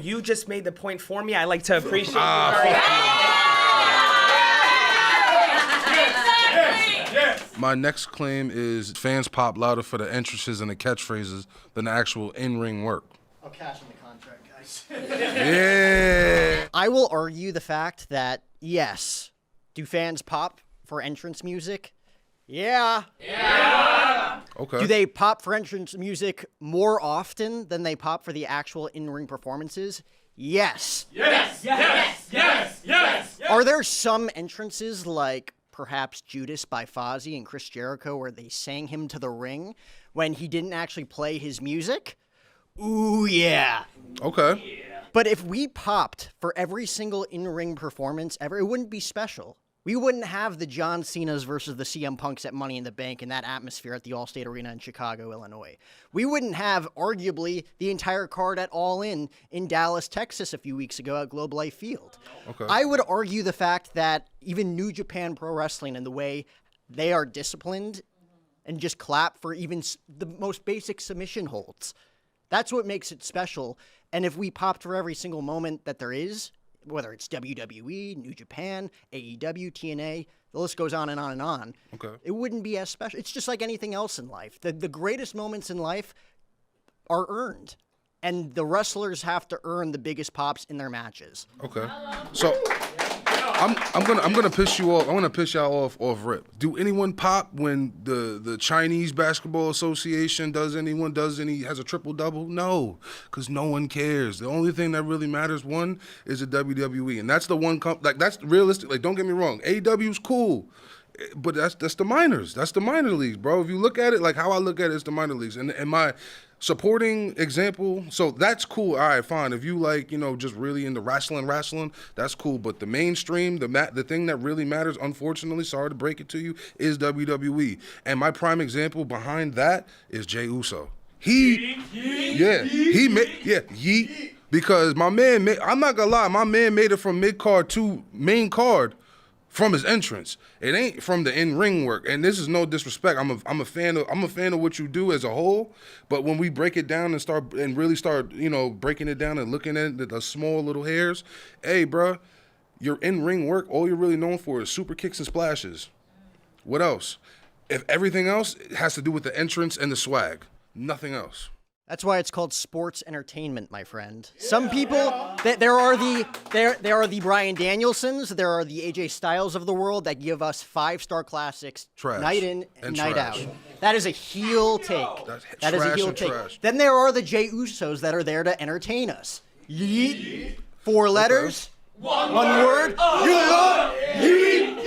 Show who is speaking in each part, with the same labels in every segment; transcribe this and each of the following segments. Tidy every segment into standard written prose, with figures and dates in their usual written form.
Speaker 1: you just made the point for me. I like to appreciate
Speaker 2: My next claim is fans pop louder for the entrances and the catchphrases than the actual in-ring work.
Speaker 3: I'll cash in the contract, guys.
Speaker 2: Yeah.
Speaker 3: I will argue the fact that, yes, do fans pop for entrance music? Yeah.
Speaker 2: Okay.
Speaker 3: Do they pop for entrance music more often than they pop for the actual in-ring performances? Yes.
Speaker 4: Yes.
Speaker 3: Are there some entrances like perhaps Judas by Fozzy and Chris Jericho where they sang him to the ring when he didn't actually play his music? Ooh, yeah.
Speaker 2: Okay.
Speaker 3: But if we popped for every single in-ring performance ever, it wouldn't be special. We wouldn't have the John Cena's versus the CM Punks at Money in the Bank in that atmosphere at the Allstate Arena in Chicago, Illinois. We wouldn't have, arguably, the entire card at All In Dallas, Texas a few weeks ago at Globe Life Field.
Speaker 2: Okay.
Speaker 3: I would argue the fact that even New Japan Pro Wrestling and the way they are disciplined and just clap for even the most basic submission holds, that's what makes it special. And if we popped for every single moment that there is, whether it's WWE, New Japan, AEW, TNA, the list goes on and on and on.
Speaker 2: Okay.
Speaker 3: It wouldn't be as special. It's just like anything else in life. The greatest moments in life are earned. And the wrestlers have to earn the biggest pops in their matches.
Speaker 2: Okay. So I'm gonna piss you off. I'm gonna piss y'all off rip. Do anyone pop when the Chinese Basketball Association has a triple double? No, because no one cares. The only thing that really matters, one, is the WWE, and that's the one that's realistic. Like, don't get me wrong, AEW's cool. But that's the minors. That's the minor leagues, bro. If you look at it, like how I look at it, it's the minor leagues. And my supporting example, so that's cool. All right, fine. If you like, just really into wrestling, that's cool. But the mainstream, the thing that really matters, unfortunately, sorry to break it to you, is WWE. And my prime example behind that is Jey Uso. Yeet. Because my man, I'm not gonna lie, my man made it from mid card to main card. From his entrance, it ain't from the in-ring work, and this is no disrespect. I'm a fan of what you do as a whole, but when we break it down and really start, breaking it down and looking at the small little hairs, hey, bro, your in-ring work, all you're really known for is super kicks and splashes. What else? If everything else has to do with the entrance and the swag, nothing else.
Speaker 3: That's why it's called sports entertainment, my friend. Some people, there are the Bryan Danielsons, there are the AJ Styles of the world that give us 5-star classics night in and night out. That is a heel take. That is a heel take.
Speaker 2: Trash.
Speaker 3: Then there are the Jey Usos that are there to entertain us. Yeet. 4 letters. One word. Yeet.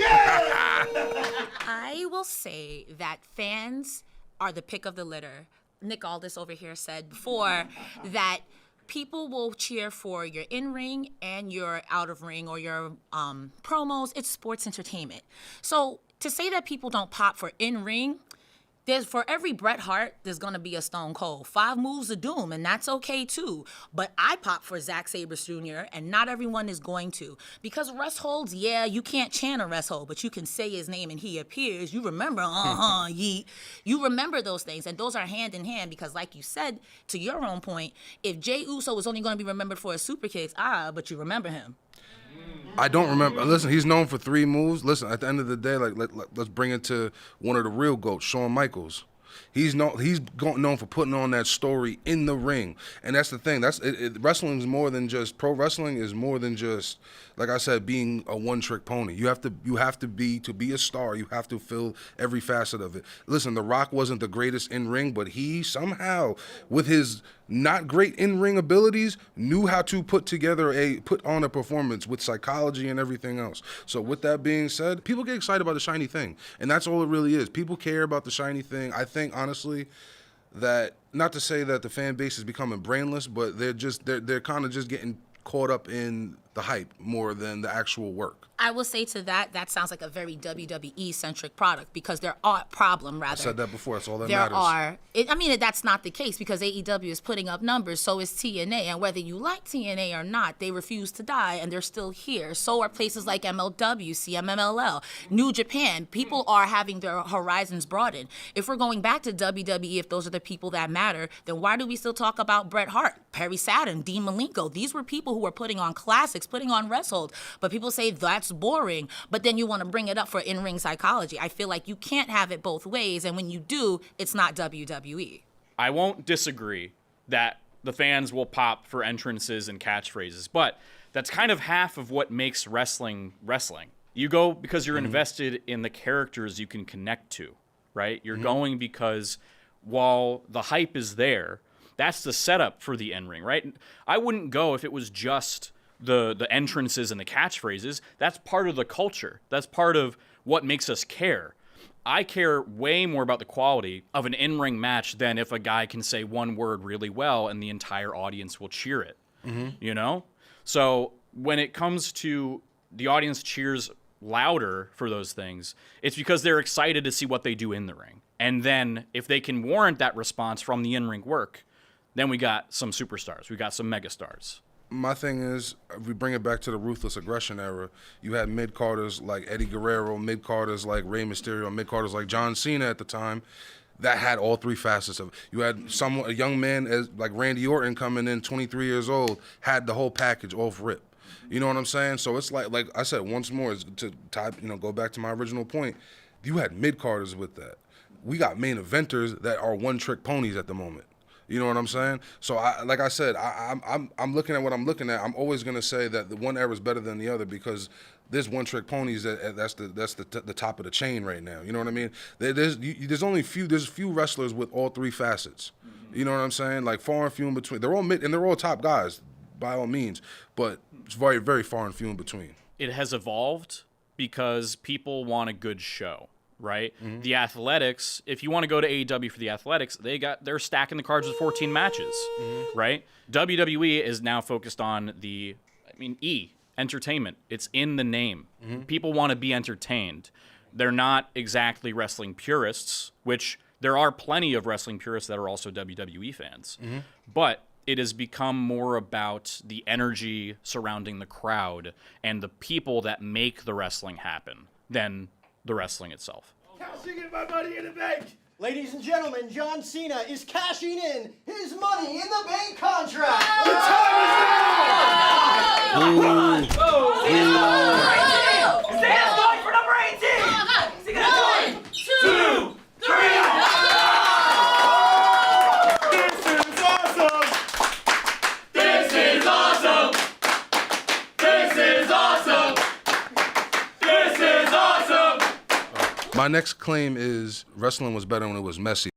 Speaker 5: I will say that fans are the pick of the litter. Nick Aldis over here said before that people will cheer for your in-ring and your out-of-ring or your promos. It's sports entertainment. So to say that people don't pop for in-ring, for every Bret Hart, there's going to be a Stone Cold. 5 moves of doom, and that's okay too. But I pop for Zack Sabre Jr., and not everyone is going to. Because rest holds, yeah, you can't chant a rest hold, but you can say his name and he appears. You remember, yeet. You remember those things, and those are hand in hand because like you said, to your own point, if Jey Uso was only going to be remembered for his super kicks, but you remember him.
Speaker 2: I don't remember. Listen, he's known for 3 moves. Listen, at the end of the day, let's bring it to one of the real GOATs, Shawn Michaels. He's known for putting on that story in the ring, and that's the thing. Wrestling is more than just pro wrestling. Is more than just, like I said, being a one-trick pony. You have to be a star. You have to fill every facet of it. Listen, The Rock wasn't the greatest in ring, but he somehow, with his not great in-ring abilities, knew how to put on a performance with psychology and everything else. So with that being said, people get excited about the shiny thing, and that's all it really is. People care about the shiny thing. I think honestly that, not to say that the fan base is becoming brainless, but they're kind of just getting caught up in the hype more than the actual work.
Speaker 5: I will say to that, that sounds like a very WWE-centric product because there are
Speaker 2: I said that before. That's all that
Speaker 5: there
Speaker 2: matters.
Speaker 5: I mean, that's not the case because AEW is putting up numbers, so is TNA. And whether you like TNA or not, they refuse to die and they're still here. So are places like MLW, CMMLL, New Japan. People are having their horizons broadened. If we're going back to WWE, if those are the people that matter, then why do we still talk about Bret Hart, Perry Saturn, Dean Malenko? These were people who were putting on classics, putting on wrestles. But people say that's boring, but then you want to bring it up for in-ring psychology. I feel like you can't have it both ways, and when you do, it's not WWE.
Speaker 4: I won't disagree that the fans will pop for entrances and catchphrases, but that's kind of half of what makes wrestling wrestling. You go because you're invested in the characters you can connect to, right? You're going because while the hype is there, that's the setup for the in-ring, right? I wouldn't go if it was just the entrances and the catchphrases. That's part of the culture. That's part of what makes us care. I care way more about the quality of an in-ring match than if a guy can say one word really well and the entire audience will cheer it. You know? So when it comes to the audience cheers louder for those things, it's because they're excited to see what they do in the ring. And then if they can warrant that response from the in-ring work, then we got some superstars. We got some megastars.
Speaker 2: My thing is, if we bring it back to the ruthless aggression era, you had mid-carders like Eddie Guerrero, mid-carders like Rey Mysterio, mid-carders like John Cena at the time that had all three facets of it. You had a young man as like Randy Orton coming in, 23 years old, had the whole package off rip. You know what I'm saying? So it's like I said once more, is to go back to my original point. You had mid-carders with that. We got main eventers that are one-trick ponies at the moment. You know what I'm saying? So, like I said, I'm looking at what I'm looking at. I'm always gonna say that the one era is better than the other because there's one-trick ponies that's the top of the chain right now. You know what I mean? There's only few wrestlers with all three facets. You know what I'm saying? Like far and few in between. They're all mid and they're all top guys by all means, but it's very, very far and few in between.
Speaker 4: It has evolved because people want a good show. Right? The Athletics, if you want to go to AEW for the Athletics, they're stacking the cards with 14 matches, right? WWE is now focused on entertainment. It's in the name. People want to be entertained. They're not exactly wrestling purists, which there are plenty of wrestling purists that are also WWE fans. But it has become more about the energy surrounding the crowd and the people that make the wrestling happen than the wrestling itself.
Speaker 6: Cashing in my money in the bank!
Speaker 3: Ladies and gentlemen, John Cena is cashing in his money in the bank contract.
Speaker 6: The time is now!
Speaker 1: Stan's going for number 18! Is he gonna do it?
Speaker 6: 2, 3! This is awesome! This is awesome! This is awesome! This is awesome!
Speaker 2: My next claim is wrestling was better when it was messy.